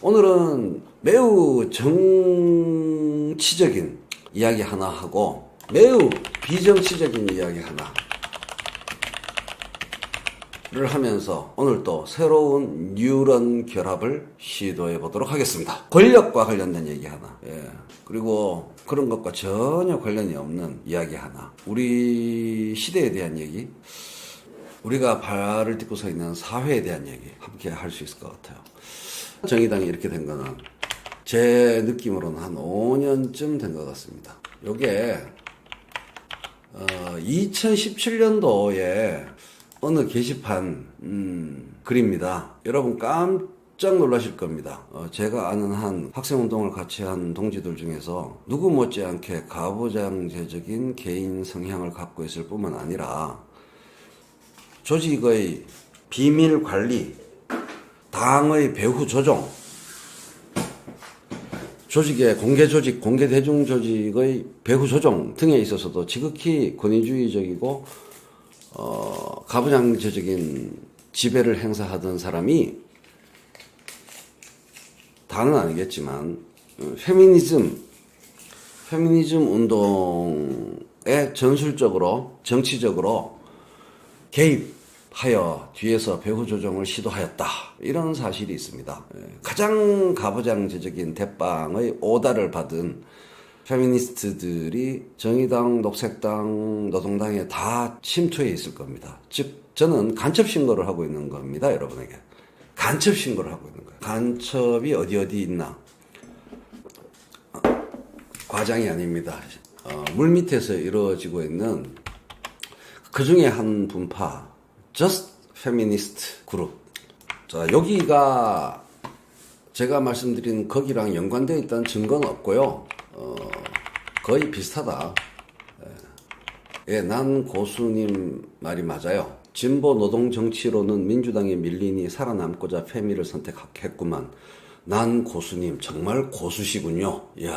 오늘은 매우 정치적인 이야기 하나 하고 매우 비정치적인 이야기 하나를 하면서 오늘 또 새로운 뉴런 결합을 시도해 보도록 하겠습니다. 권력과 관련된 얘기 하나, 그리고 그런 것과 전혀 관련이 없는 이야기 하나, 우리 시대에 대한 얘기, 우리가 발을 딛고 서 있는 사회에 대한 얘기 함께 할 수 있을 것 같아요. 정의당이 이렇게 된 거는 제 느낌으로는 한 5년쯤 된 것 같습니다. 요게 2017년도에 어느 게시판 글입니다. 여러분 깜짝 놀라실 겁니다. 제가 아는 한 학생운동을 같이 한 동지들 중에서 누구 못지않게 가부장제적인 개인 성향을 갖고 있을 뿐만 아니라 조직의 비밀 관리, 당의 배후 조종, 조직의 공개 조직, 공개 대중 조직의 배후 조종 등에 있어서도 지극히 권위주의적이고 가부장제적인 지배를 행사하던 사람이, 다는 아니겠지만 페미니즘 운동에 전술적으로 정치적으로 개입하여 뒤에서 배후 조정을 시도하였다, 이런 사실이 있습니다. 가장 가부장제적인 대빵의 오다를 받은 페미니스트들이 정의당, 녹색당, 노동당에 다 침투해 있을 겁니다. 즉 저는 간첩 신고를 하고 있는 겁니다. 여러분에게 간첩 신고를 하고 있는 거예요. 간첩이 어디 있나, 과장이 아닙니다. 물밑에서 이루어지고 있는 그 중에 한 분파, Just Feminist 그룹. 자, 여기가 제가 말씀드린 거기랑 연관되어 있다는 증거는 없고요. 거의 비슷하다. 난 고수님 말이 맞아요. 진보 노동 정치로는 민주당에 밀리니 살아남고자 페미를 선택했구만. 난 고수님 정말 고수시군요. 이야,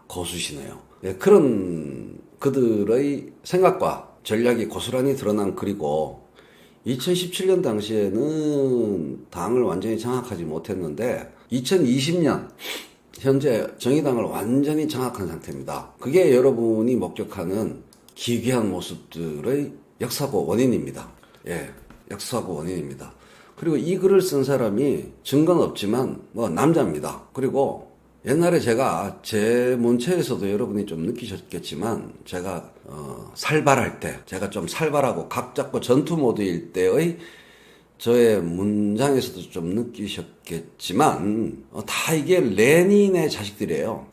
고수시네요. 그런 그들의 생각과 전략이 고스란히 드러난 글이고, 2017년 당시에는 당을 완전히 장악하지 못했는데 2020년 현재 정의당을 완전히 장악한 상태입니다. 그게 여러분이 목격하는 기괴한 모습들의 역사고 원인입니다. 역사고 원인입니다. 그리고 이 글을 쓴 사람이 증거는 없지만 남자입니다. 그리고 옛날에 제가 제 문체에서도 여러분이 좀 느끼셨겠지만, 제가 살발할 때, 제가 좀 살발하고 각 잡고 전투 모드일 때의 저의 문장에서도 좀 느끼셨겠지만, 다 이게 레닌의 자식들이에요.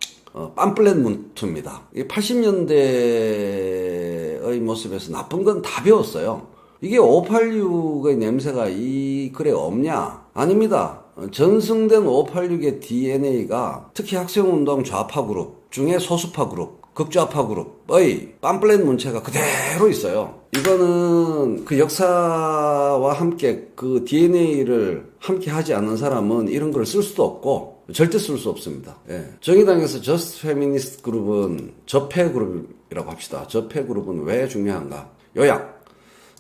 팜플렛 문투입니다. 80년대의 모습에서 나쁜 건 다 배웠어요. 이게 586의 냄새가 이 글에 없냐? 아닙니다. 전승된 586의 DNA가 특히 학생운동 좌파 그룹 중에 소수파 그룹, 극좌파 그룹의 팜플렛 문체가 그대로 있어요. 이거는 그 역사와 함께 그 DNA를 함께 하지 않는 사람은 이런 걸 쓸 수도 없고 절대 쓸 수 없습니다. 정의당에서 저스트 페미니스트 그룹은 적폐 그룹이라고 합시다. 적폐 그룹은 왜 중요한가? 요약.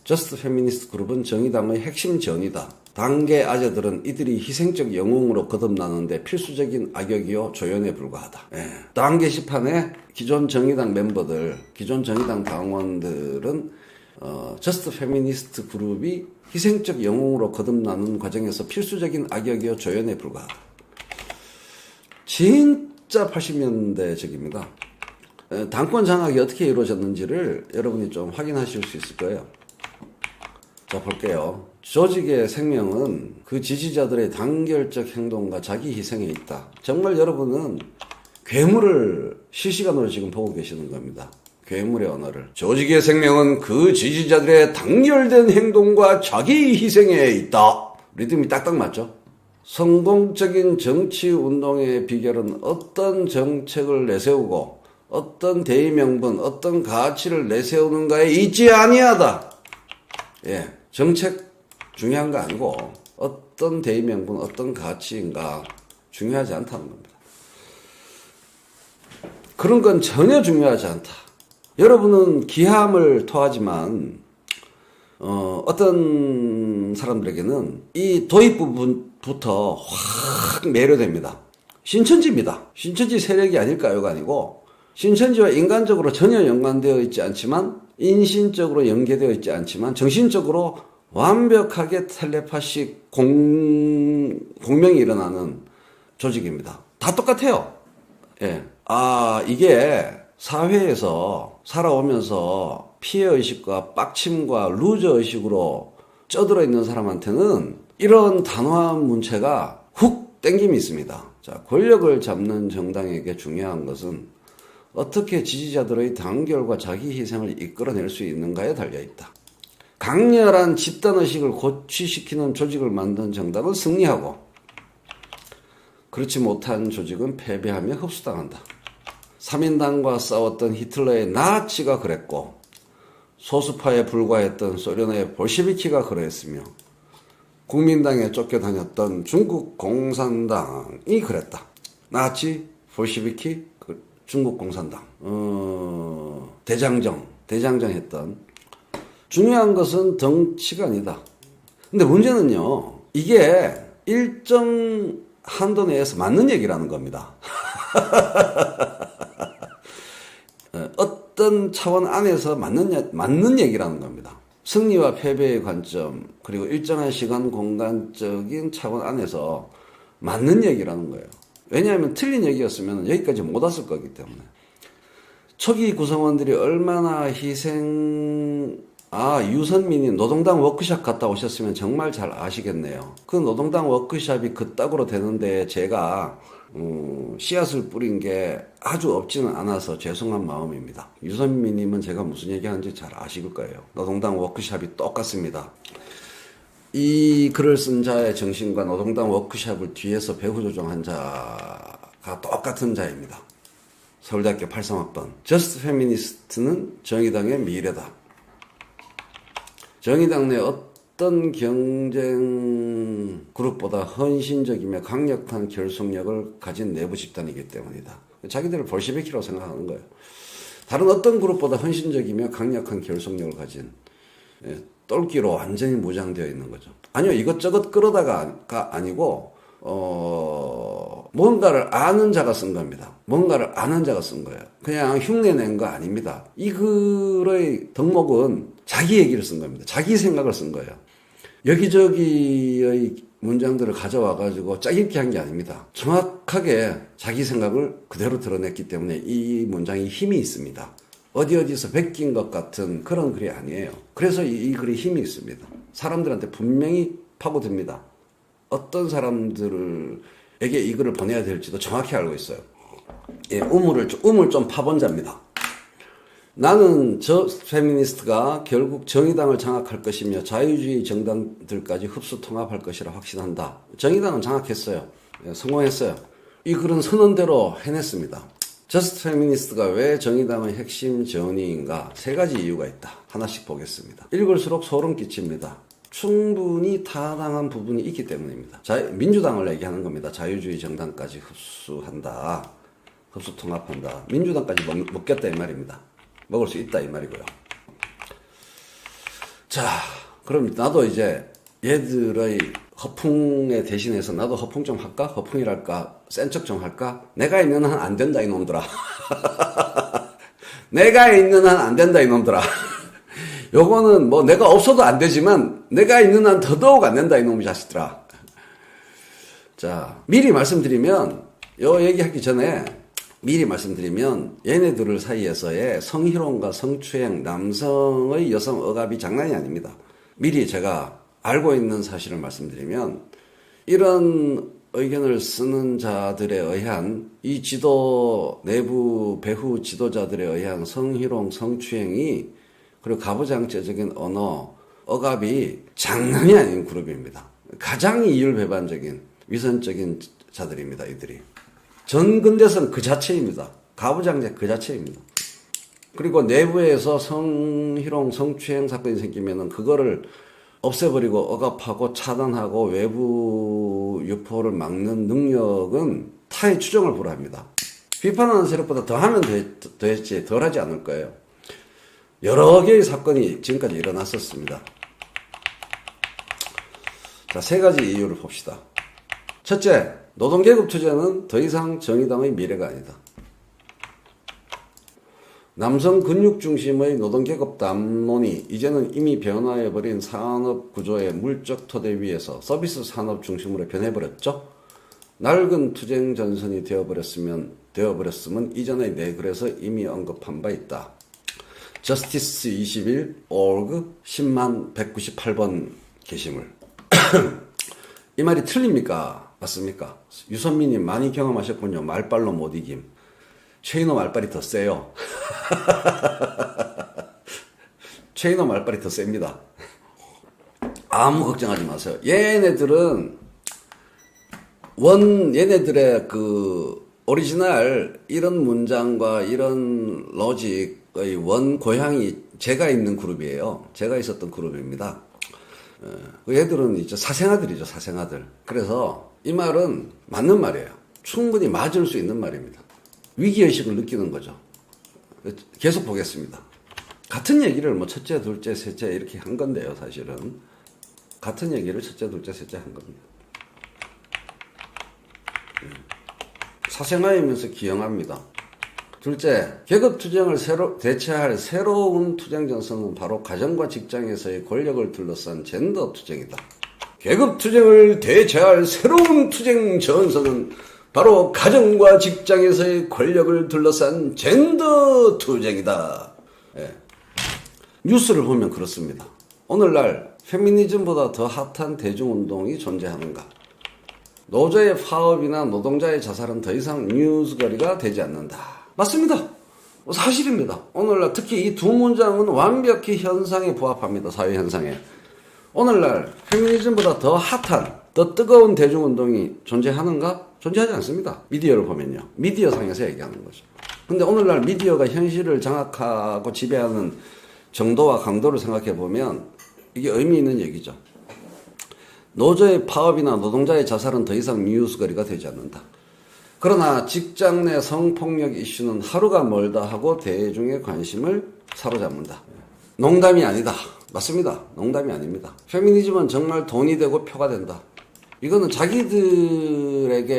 저스트 페미니스트 그룹은 정의당의 핵심 전이다. 당계 아재들은 이들이 희생적 영웅으로 거듭나는데 필수적인 악역이요 조연에 불과하다. 당 게시판에 기존 정의당 멤버들, 기존 정의당 당원들은 저스트 페미니스트 그룹이 희생적 영웅으로 거듭나는 과정에서 필수적인 악역이요 조연에 불과하다. 진짜 80년대적입니다. 당권 장악이 어떻게 이루어졌는지를 여러분이 좀 확인하실 수 있을 거예요. 자, 볼게요. 조직의 생명은 그 지지자들의 단결적 행동과 자기 희생에 있다. 정말 여러분은 괴물을 실시간으로 지금 보고 계시는 겁니다. 괴물의 언어를. 조직의 생명은 그 지지자들의 단결된 행동과 자기 희생에 있다. 리듬이 딱딱 맞죠? 성공적인 정치 운동의 비결은 어떤 정책을 내세우고 어떤 대의명분, 어떤 가치를 내세우는가에 있지 아니하다. 정책 중요한 거 아니고 어떤 대의명분, 어떤 가치인가 중요하지 않다는 겁니다. 그런 건 전혀 중요하지 않다. 여러분은 기함을 토하지만 어떤 사람들에게는 이 도입부 부터 확 매료됩니다. 신천지입니다. 신천지 세력이 아닐까요가 아니고 신천지와 인간적으로 전혀 연관되어 있지 않지만 인신적으로 연계되어 있지 않지만 정신적으로 완벽하게 텔레파시 공명이 일어나는 조직입니다. 다 똑같아요. 예. 이게 사회에서 살아오면서 피해의식과 빡침과 루저의식으로 쪄들어 있는 사람한테는 이런 단호한 문체가 훅 땡김이 있습니다. 자, 권력을 잡는 정당에게 중요한 것은 어떻게 지지자들의 단결과 자기 희생을 이끌어낼 수 있는가에 달려있다. 강렬한 집단의식을 고취시키는 조직을 만든 정당은 승리하고 그렇지 못한 조직은 패배하며 흡수당한다. 3인당과 싸웠던 히틀러의 나치가 그랬고 소수파에 불과했던 소련의 볼셰비키가 그랬으며 국민당에 쫓겨다녔던 중국 공산당이 그랬다. 나치, 볼셰비키, 중국 공산당, 대장정 했던. 중요한 것은 덩치가 아니다. 근데 문제는요, 이게 일정 한도 내에서 맞는 얘기라는 겁니다. 어떤 차원 안에서 맞는 얘기라는 겁니다. 승리와 패배의 관점, 그리고 일정한 시간 공간적인 차원 안에서 맞는 얘기라는 거예요. 왜냐하면 틀린 얘기였으면 여기까지 못 왔을 거기 때문에. 초기 구성원들이 얼마나 유선민이 노동당 워크숍 갔다 오셨으면 정말 잘 아시겠네요. 그 노동당 워크숍이 그따구로 되는데 제가 씨앗을 뿌린 게 아주 없지는 않아서 죄송한 마음입니다. 유선민님은 제가 무슨 얘기하는지 잘 아실 거예요. 노동당 워크숍이 똑같습니다. 이 글을 쓴 자의 정신과 노동당 워크숍을 뒤에서 배후 조종한 자가 똑같은 자입니다. 서울대학교 83학번. 저스트 페미니스트는 정의당의 미래다. 정의당 내 어떤 경쟁 그룹보다 헌신적이며 강력한 결속력을 가진 내부 집단이기 때문이다. 자기들을 볼셰비키라고 생각하는 거예요. 다른 어떤 그룹보다 헌신적이며 강력한 결속력을 가진 똘끼로 완전히 무장되어 있는 거죠. 아니요, 이것저것 끌어다가 아니고 뭔가를 아는 자가 쓴 겁니다. 뭔가를 아는 자가 쓴 거예요. 그냥 흉내낸 거 아닙니다. 이 글의 덕목은 자기 얘기를 쓴 겁니다. 자기 생각을 쓴 거예요. 여기저기의 문장들을 가져와가지고 짜깁기 한 게 아닙니다. 정확하게 자기 생각을 그대로 드러냈기 때문에 이 문장이 힘이 있습니다. 어디서 베낀 것 같은 그런 글이 아니에요. 그래서 이 글이 힘이 있습니다. 사람들한테 분명히 파고듭니다. 어떤 사람들에게 이 글을 보내야 될지도 정확히 알고 있어요. 예, 우물 좀 파본 자입니다. 나는 저 페미니스트가 결국 정의당을 장악할 것이며 자유주의 정당들까지 흡수 통합할 것이라 확신한다. 정의당은 장악했어요. 예, 성공했어요. 이 글은 선언대로 해냈습니다. 저스트 페미니스트가 왜 정의당의 핵심 전위인가? 3가지 이유가 있다. 하나씩 보겠습니다. 읽을수록 소름 끼칩니다. 충분히 타당한 부분이 있기 때문입니다. 민주당을 얘기하는 겁니다. 자유주의 정당까지 흡수한다. 흡수 통합한다. 민주당까지 먹겠다 이 말입니다. 먹을 수 있다 이 말이고요. 자, 그럼 나도 이제 얘들의 허풍에 대신해서 나도 허풍 좀 할까? 허풍이랄까? 센 척 좀 할까? 내가 있는 한 안 된다 이놈들아. 내가 있는 한 안 된다 이놈들아. 요거는 뭐 내가 없어도 안 되지만 내가 있는 한 더더욱 안 된다 이놈의 자식들아. 자, 미리 말씀드리면 요 얘기하기 전에 미리 말씀드리면 얘네들 사이에서의 성희롱과 성추행, 남성의 여성 억압이 장난이 아닙니다. 미리 제가 알고 있는 사실을 말씀드리면 이런 의견을 쓰는 자들에 의한 이 내부 배후 지도자들에 의한 성희롱, 성추행이 그리고 가부장제적인 언어, 억압이 장난이 아닌 그룹입니다. 가장 이율배반적인 위선적인 자들입니다. 이들이. 전 근대성 그 자체입니다. 가부장제 그 자체입니다. 그리고 내부에서 성희롱, 성추행 사건이 생기면은 그거를 없애버리고 억압하고 차단하고 외부 유포를 막는 능력은 타의 추정을 불허합니다. 비판하는 세력보다 더하면 더했지 덜하지 않을 거예요. 여러 개의 사건이 지금까지 일어났었습니다. 자, 3가지 이유를 봅시다. 첫째, 노동계급 투쟁은 더 이상 정의당의 미래가 아니다. 남성 근육 중심의 노동계급 담론이 이제는 이미 변화해버린 산업구조의 물적 토대 위에서 서비스 산업 중심으로 변해버렸죠. 낡은 투쟁 전선이 되어버렸으면 이전의 내 글에서 이미 언급한 바 있다. 저스티스 21 org 10만 198번 게시물. 이 말이 틀립니까? 맞습니까? 유선민님 많이 경험하셨군요. 말빨로 못 이김. 최인호 말빨이 더 세요. 최인호 말빨이 더 셉니다. 아무 걱정하지 마세요. 얘네들은 얘네들의 그 오리지널 이런 문장과 이런 로직의 원 고향이 제가 있는 그룹이에요. 제가 있었던 그룹입니다. 얘들은 이제 사생아들이죠, 사생아들. 그래서 이 말은 맞는 말이에요. 충분히 맞을 수 있는 말입니다. 위기의식을 느끼는 거죠. 계속 보겠습니다. 같은 얘기를 뭐 첫째, 둘째, 셋째 이렇게 한 건데요, 사실은. 같은 얘기를 첫째, 둘째, 셋째 한 겁니다. 사생아이면서 기형합니다. 둘째, 계급투쟁을 대체할 새로운 투쟁 전선은 바로 가정과 직장에서의 권력을 둘러싼 젠더 투쟁이다. 계급투쟁을 대체할 새로운 투쟁 전선은 바로 가정과 직장에서의 권력을 둘러싼 젠더 투쟁이다. 예. 뉴스를 보면 그렇습니다. 오늘날 페미니즘보다 더 핫한 대중운동이 존재하는가? 노조의 파업이나 노동자의 자살은 더 이상 뉴스거리가 되지 않는다. 맞습니다. 사실입니다. 오늘날 특히 이 두 문장은 완벽히 현상에 부합합니다. 사회 현상에. 오늘날 페미니즘보다 더 핫한, 더 뜨거운 대중운동이 존재하는가? 존재하지 않습니다. 미디어를 보면요. 미디어 상에서 얘기하는 거죠. 근데 오늘날 미디어가 현실을 장악하고 지배하는 정도와 강도를 생각해 보면 이게 의미 있는 얘기죠. 노조의 파업이나 노동자의 자살은 더 이상 뉴스거리가 되지 않는다. 그러나 직장 내 성폭력 이슈는 하루가 멀다 하고 대중의 관심을 사로잡는다. 농담이 아니다. 맞습니다. 농담이 아닙니다. 페미니즘은 정말 돈이 되고 표가 된다. 이거는 자기들에게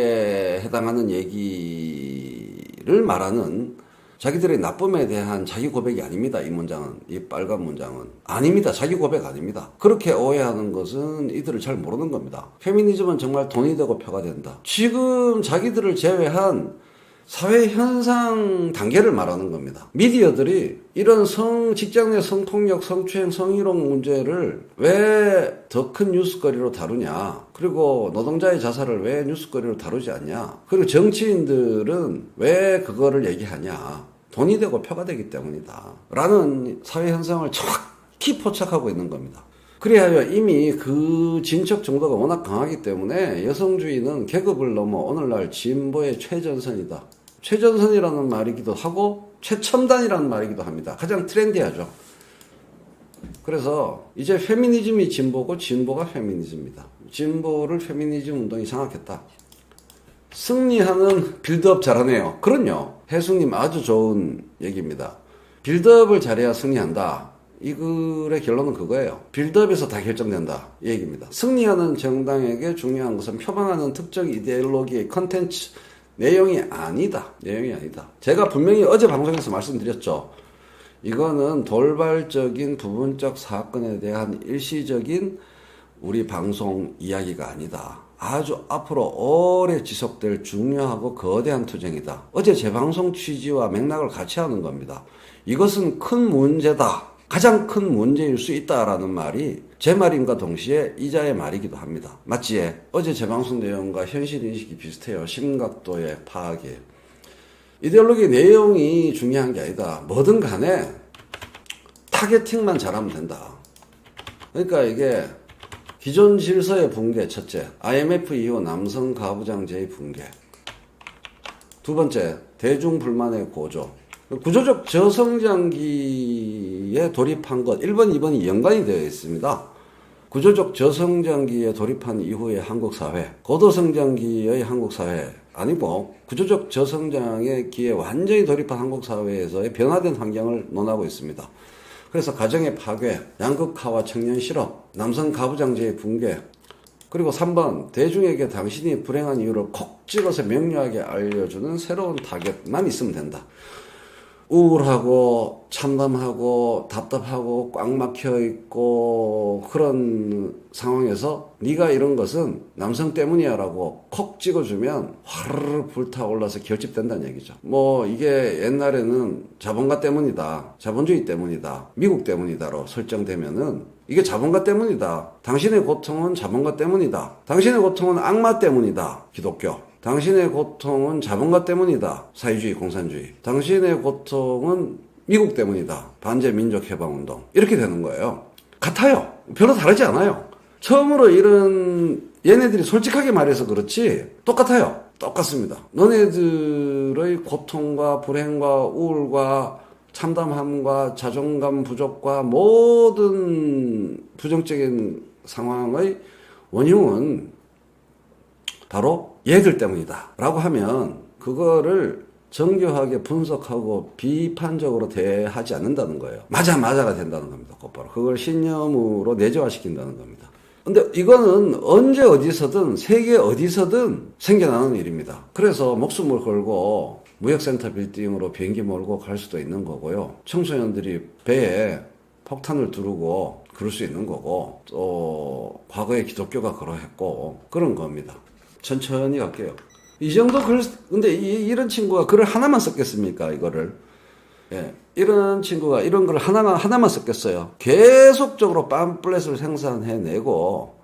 해당하는 얘기를 말하는 자기들의 나쁨에 대한 자기 고백이 아닙니다. 이 문장은, 이 빨간 문장은 아닙니다. 자기 고백 아닙니다. 그렇게 오해하는 것은 이들을 잘 모르는 겁니다. 페미니즘은 정말 돈이 되고 표가 된다. 지금 자기들을 제외한 사회 현상 단계를 말하는 겁니다. 미디어들이 이런 직장 내 성폭력, 성추행, 성희롱 문제를 왜 더 큰 뉴스거리로 다루냐? 그리고 노동자의 자살을 왜 뉴스거리로 다루지 않냐? 그리고 정치인들은 왜 그거를 얘기하냐? 돈이 되고 표가 되기 때문이다. 라는 사회 현상을 정확히 포착하고 있는 겁니다. 그리하여 이미 그 진척 정도가 워낙 강하기 때문에 여성주의는 계급을 넘어 오늘날 진보의 최전선이다. 최전선이라는 말이기도 하고 최첨단이라는 말이기도 합니다. 가장 트렌디하죠. 그래서 이제 페미니즘이 진보고 진보가 페미니즘입니다. 진보를 페미니즘 운동이 장악했다. 승리하는 빌드업 잘하네요. 그럼요. 혜숙님 아주 좋은 얘기입니다. 빌드업을 잘해야 승리한다. 이 글의 결론은 그거예요. 빌드업에서 다 결정된다. 이 얘기입니다. 승리하는 정당에게 중요한 것은 표방하는 특정 이데올로기의 컨텐츠 내용이 아니다. 내용이 아니다. 제가 분명히 어제 방송에서 말씀드렸죠. 이거는 돌발적인 부분적 사건에 대한 일시적인 우리 방송 이야기가 아니다. 아주 앞으로 오래 지속될 중요하고 거대한 투쟁이다. 어제 제 방송 취지와 맥락을 같이 하는 겁니다. 이것은 큰 문제다. 가장 큰 문제일 수 있다라는 말이 제 말임과 동시에 이자의 말이기도 합니다. 맞지? 어제 제 방송 내용과 현실인식이 비슷해요. 심각도의 파악이에요. 이데올로기 내용이 중요한 게 아니다. 뭐든 간에 타겟팅만 잘하면 된다. 그러니까 이게 기존 질서의 붕괴, 첫째. IMF 이후 남성 가부장제의 붕괴. 두 번째, 대중 불만의 고조. 구조적 저성장기에 돌입한 것, 1번, 2번이 연관이 되어 있습니다. 구조적 저성장기에 돌입한 이후의 한국 사회, 고도성장기의 한국 사회, 아니고 구조적 저성장의 기에 완전히 돌입한 한국 사회에서의 변화된 환경을 논하고 있습니다. 그래서 가정의 파괴, 양극화와 청년 실업, 남성 가부장제의 붕괴, 그리고 3번, 대중에게 당신이 불행한 이유를 콕 찍어서 명료하게 알려주는 새로운 타겟만 있으면 된다. 우울하고 참담하고 답답하고 꽉 막혀 있고 그런 상황에서 네가 이런 것은 남성 때문이야 라고 콕 찍어주면 화르르 불타올라서 결집된다는 얘기죠. 뭐 이게 옛날에는 자본가 때문이다, 자본주의 때문이다, 미국 때문이다로 설정되면은 이게 자본가 때문이다, 당신의 고통은 자본가 때문이다, 당신의 고통은 악마 때문이다, 기독교, 당신의 고통은 자본가 때문이다, 사회주의, 공산주의, 당신의 고통은 미국 때문이다, 반제민족해방운동, 이렇게 되는 거예요. 같아요. 별로 다르지 않아요. 처음으로 이런 얘네들이 솔직하게 말해서 그렇지 똑같아요. 똑같습니다. 너네들의 고통과 불행과 우울과 참담함과 자존감 부족과 모든 부정적인 상황의 원흉은 바로 얘들 때문이다 라고 하면 그거를 정교하게 분석하고 비판적으로 대하지 않는다는 거예요. 맞아가 된다는 겁니다. 곧바로 그걸 신념으로 내재화시킨다는 겁니다. 근데 이거는 언제 어디서든 세계 어디서든 생겨나는 일입니다. 그래서 목숨을 걸고 무역센터 빌딩으로 비행기 몰고 갈 수도 있는 거고요. 청소년들이 배에 폭탄을 두르고 그럴 수 있는 거고, 또 과거에 기독교가 그러했고 그런 겁니다. 천천히 갈게요. 이 정도 글, 근데 이런 친구가 글을 하나만 썼겠습니까, 이거를? 예. 이런 친구가 이런 걸 하나만 썼겠어요. 계속적으로 팜플렛을 생산해내고,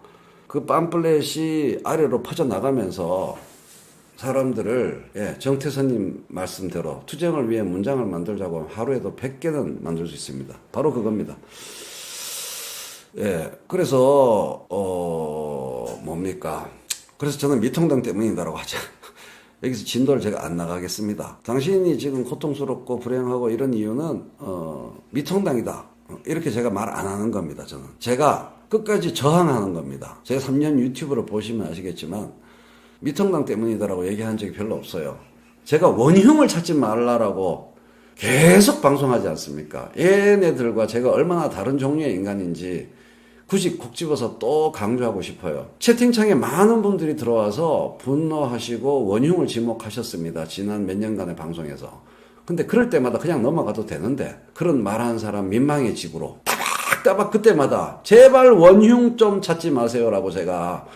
그 팜플렛이 아래로 퍼져나가면서 사람들을, 예, 정태선님 말씀대로 투쟁을 위해 문장을 만들자고 하면 하루에도 100개는 만들 수 있습니다. 바로 그겁니다. 예. 그래서, 뭡니까? 그래서 저는 미통당 때문이다라고 하죠. 여기서 진도를 제가 안 나가겠습니다. 당신이 지금 고통스럽고 불행하고 이런 이유는 미통당이다. 이렇게 제가 말 안 하는 겁니다. 저는 제가 끝까지 저항하는 겁니다. 제가 3년 유튜브를 보시면 아시겠지만 미통당 때문이다라고 얘기한 적이 별로 없어요. 제가 원흉을 찾지 말라라고 계속 방송하지 않습니까? 얘네들과 제가 얼마나 다른 종류의 인간인지 굳이 콕 집어서 또 강조하고 싶어요. 채팅창에 많은 분들이 들어와서 분노하시고 원흉을 지목하셨습니다. 지난 몇 년간의 방송에서. 근데 그럴 때마다 그냥 넘어가도 되는데 그런 말하는 사람 민망해지구로 따박따박 그때마다 제발 원흉 좀 찾지 마세요라고 제가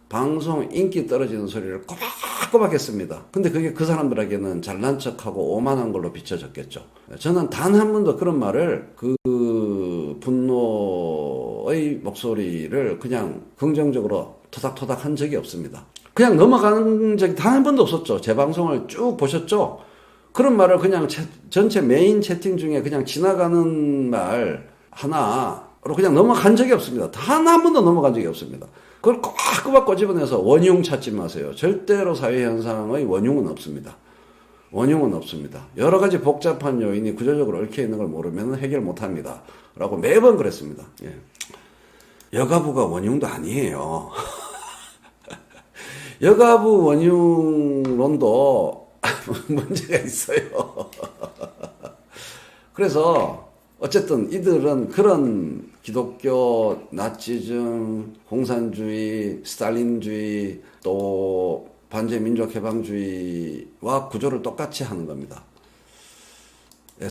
방송 인기 떨어지는 소리를 꼬박꼬박 했습니다. 근데 그게 그 사람들에게는 잘난 척하고 오만한 걸로 비춰졌겠죠. 저는 단 한 번도 그런 말을 그 분노의 목소리를 그냥 긍정적으로 토닥토닥 한 적이 없습니다. 그냥 넘어가는 적이 단 한 번도 없었죠. 제 방송을 쭉 보셨죠? 그런 말을 그냥 전체 메인 채팅 중에 그냥 지나가는 말 하나로 그냥 넘어간 적이 없습니다. 단 한 번도 넘어간 적이 없습니다. 그걸 꼬박꼬박 꼬집어내서 원흉 찾지 마세요. 절대로 사회현상의 원흉은 없습니다. 원흉은 없습니다. 여러 가지 복잡한 요인이 구조적으로 얽혀 있는 걸 모르면 해결 못합니다. 라고 매번 그랬습니다. 예. 여가부가 원흉도 아니에요. 여가부 원흉론도 문제가 있어요. 그래서 어쨌든 이들은 그런 기독교, 나치즘, 공산주의, 스탈린주의, 또 반제민족해방주의와 구조를 똑같이 하는 겁니다.